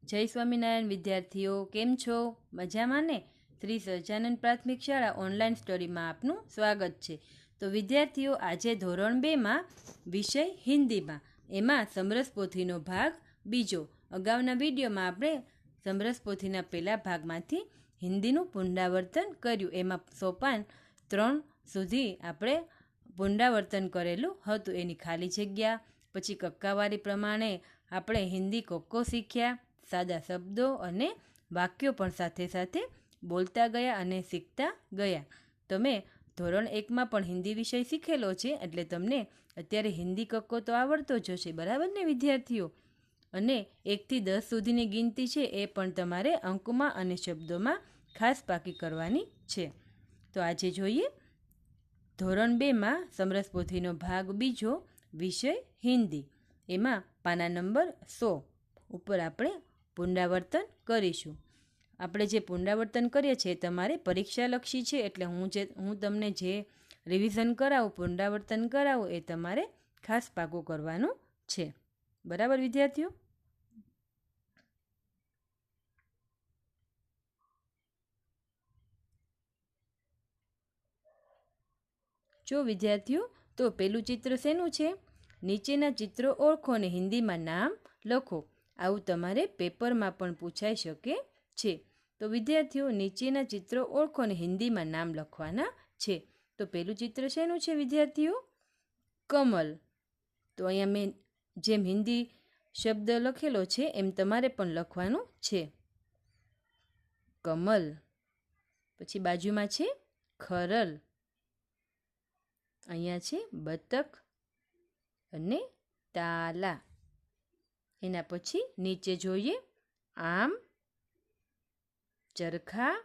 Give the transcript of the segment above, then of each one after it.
જય સ્વામિનારાયણ વિદ્યાર્થીઓ, કેમ છો? મજામાં ને? શ્રી સહજાનંદ પ્રાથમિક શાળા ઓનલાઈન સ્ટડીમાં આપનું સ્વાગત છે. તો વિદ્યાર્થીઓ, આજે ધોરણ 2માં વિષય હિન્દીમાં એમાં સમરસ પોથીનો ભાગ બીજો. અગાઉના વિડીયોમાં આપણે સમરસ પોથીના પહેલા ભાગમાંથી હિન્દીનું પુનરાવર્તન કર્યું. એમાં સોપાન 3 સુધી આપણે પુનરાવર્તન કરેલું હતું. એની ખાલી જગ્યા, પછી કક્કાવારી પ્રમાણે આપણે હિન્દી કોકો શીખ્યા, સાદા શબ્દો અને વાક્યો પણ સાથે સાથે બોલતા ગયા અને શીખતા ગયા. તમે ધોરણ 1માં પણ હિન્દી વિષય શીખેલો છે, એટલે તમને અત્યારે હિન્દી કક્કો તો આવડતો જ હશે, બરાબર ને વિદ્યાર્થીઓ? અને 1 થી 10 સુધીની ગિનતી છે એ પણ તમારે અંકમાં અને શબ્દોમાં ખાસ પાકી કરવાની છે. તો આજે જોઈએ ધોરણ 2માં સમરસ પોથીનો ભાગ બીજો, વિષય હિન્દી. એમાં પાના નંબર 100 ઉપર આપણે પુનરાવર્તન કરીશું. આપણે જે પુનરાવર્તન કરીએ છીએ તમારે પરીક્ષાલક્ષી છે, એટલે હું તમને જે રિવિઝન કરાવું, પુનરાવર્તન કરાવું, એ તમારે ખાસ પાકું કરવાનું છે. બરાબર વિદ્યાર્થીઓ? જો વિદ્યાર્થીઓ, તો પેલું ચિત્ર શેનું છે? નીચેના ચિત્રો ઓળખો અને હિન્દીમાં નામ લખો. આવું તમારે પેપરમાં પણ પૂછાઈ શકે છે. તો વિદ્યાર્થીઓ, નીચેના ચિત્રો ઓળખો અને હિન્દીમાં નામ લખવાના છે. તો પેલું ચિત્ર શેનું છે વિદ્યાર્થીઓ? કમલ. તો અહીંયા મેં જેમ હિન્દી શબ્દ લખેલો છે એમ તમારે પણ લખવાનું છે, કમલ. પછી બાજુમાં છે ખરલ. અહીંયા છે બતક અને તાલા. એના પછી નીચે જોઈએ આમ, ચરખા,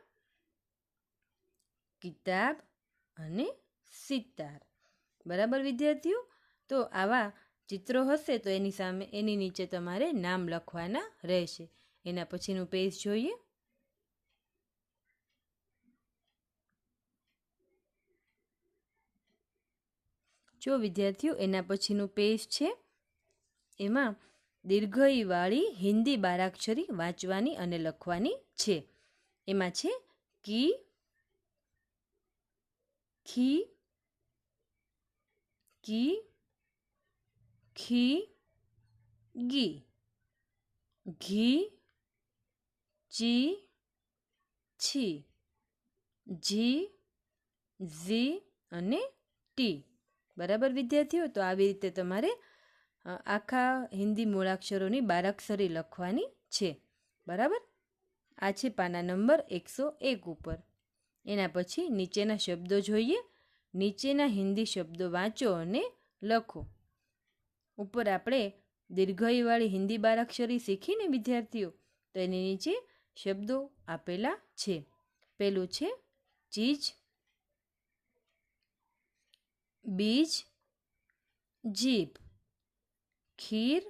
કિતાબ અને સિતાર. બરાબર વિદ્યાર્થીઓ? તો આવા ચિત્રો હશે તો એની નીચે તમારે નામ લખવાના રહેશે. એના પછીનું પેજ જોઈએ. જો વિદ્યાર્થીઓ, એના પછીનું પેજ છે, એમાં દીર્ઘઈવાળી હિન્દી બારાક્ષરી વાંચવાની અને લખવાની છે. એમાં છે કી, ખી, કી, ખી, ગી, ઘી, ચી, છી, જી, ઝી અને ટી. બરાબર વિદ્યાર્થીઓ? તો આવી રીતે તમારે આખા હિન્દી મૂળાક્ષરોની બારાક્ષરી લખવાની છે. બરાબર? આ છે પાના નંબર 101 ઉપર. એના પછી નીચેના શબ્દો જોઈએ. નીચેના હિન્દી શબ્દો વાંચો અને લખો. ઉપર આપણે દીર્ઘઈવાળી હિન્દી બારાક્ષરી શીખીને વિદ્યાર્થીઓ, તો એની નીચે શબ્દો આપેલા છે. પેલું છે ચીજ, બીજ, જીભ, ખીર,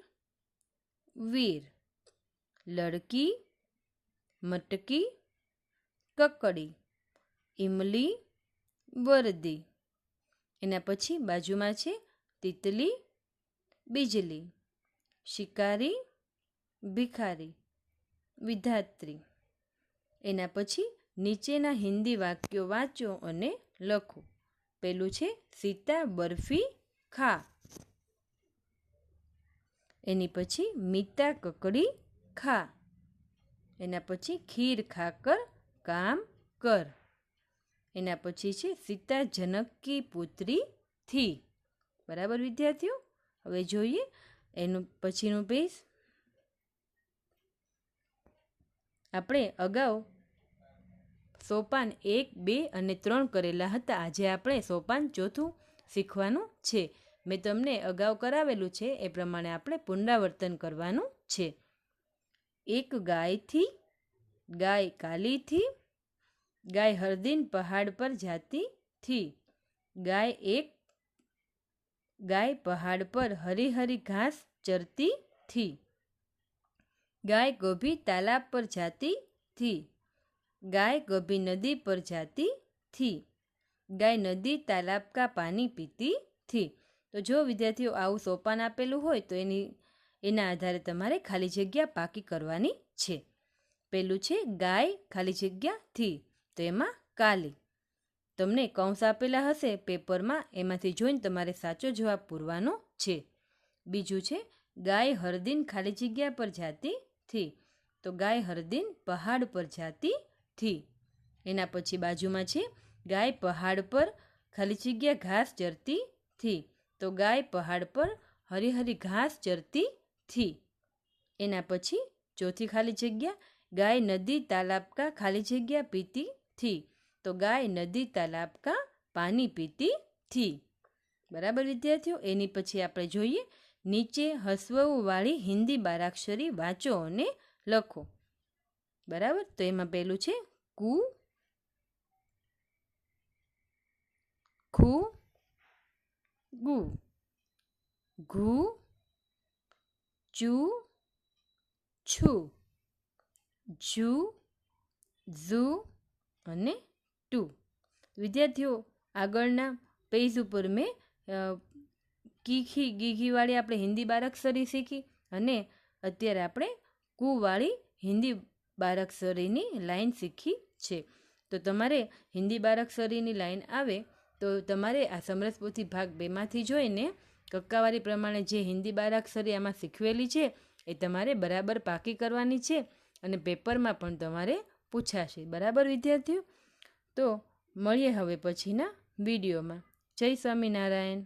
વીર, લડકી, મટકી, કકડી, ઇમલી, વર્દી. એના પછી બાજુમાં છે તિતલી, બીજલી, શિકારી, ભિખારી, વિધાત્રી. એના પછી નીચેના હિન્દી વાક્યો વાંચો અને લખો. પેલું છે સીતા બરફી ખા. એની પછી મીતા કકડી ખા. એના પછી ખીર ખાકર કામ કર. એના પછી છે સીતા જનક કી પુત્રી થી. બરાબર વિદ્યાર્થીઓ? હવે જોઈએ એનું પછીનું પેજ. આપણે અગાઉ સોપાન 1, 2 અને 3 કરેલા હતા. આજે આપણે સોપાન 4 શીખવાનું છે. મેં તમને અગાઉ કરાવેલું છે એ પ્રમાણે આપણે પુનરાવર્તન કરવાનું છે. એક ગાયથી, ગાય કાલી થી, ગાય હર દિન પહાડ પર જાતી થી, ગાય પહાડ પર હરી હરી ઘાસ ચરતી थी, गाय कभी तालाब पर जाती थी, गाय कभी नदी पर जाती थी, गाय नदी तालाब का पानी पीती थी। तो जो विद्यार्थीओ आवुं सोपान आपेलुं होय तो એના આધારે તમારે ખાલી જગ્યા પાકી કરવાની છે. પહેલું છે ગાય ખાલી જગ્યા થી, તો એમાં કાલી. તમને કૌંસ આપેલા હશે પેપરમાં, એમાંથી જોઈને તમારે સાચો જવાબ પૂરવાનો છે. બીજું છે ગાય હરદિન ખાલી જગ્યા પર જાતી થી, તો ગાય હરદિન પહાડ પર જાતી થી. એના પછી બાજુમાં છે ગાય પહાડ પર ખાલી જગ્યા ઘાસ ચરતી થી, તો ગાય પહાડ પર હરી હરી ઘાસ ચરતી થી. એના પછી ચોથી ખાલી જગ્યા ગાય નદી તાલાબ કા ખાલી જગ્યા પીતી થી, તો ગાય નદી તાલાબ કા પાણી પીતી થી. બરાબર વિદ્યાર્થીઓ. એની પછી આપણે જોઈએ નીચે હસવાળી હિન્દી બારાક્ષરી વાંચો અને લખો. બરાબર. તો એમાં પહેલું છે કુ, ખુ, ગુ, ઘુ, ચુ, છું, જુ, ઝુ અને ટુ. વિદ્યાર્થીઓ, આગળના પેજ ઉપર મેં કીખી ગીઘીવાળી આપણે હિન્દી બારાક્ષરી શીખી, અને અત્યારે આપણે કુવાળી હિન્દી બારાક્ષરીની લાઈન શીખી છે. તો તમારે હિન્દી બારાક્ષરીની લાઈન આવે તો તમારે આ સમરસપોથી ભાગ 2માંથી જોઈને કક્કાવારી પ્રમાણે જે હિન્દી બારાક્ષરી આમાં શીખવેલી છે એ તમારે બરાબર પાકી કરવાની છે, અને પેપરમાં પણ તમારે પૂછાશે. બરાબર વિદ્યાર્થીઓ. તો મળીએ હવે પછીના વિડીયોમાં. જય સ્વામિનારાયણ.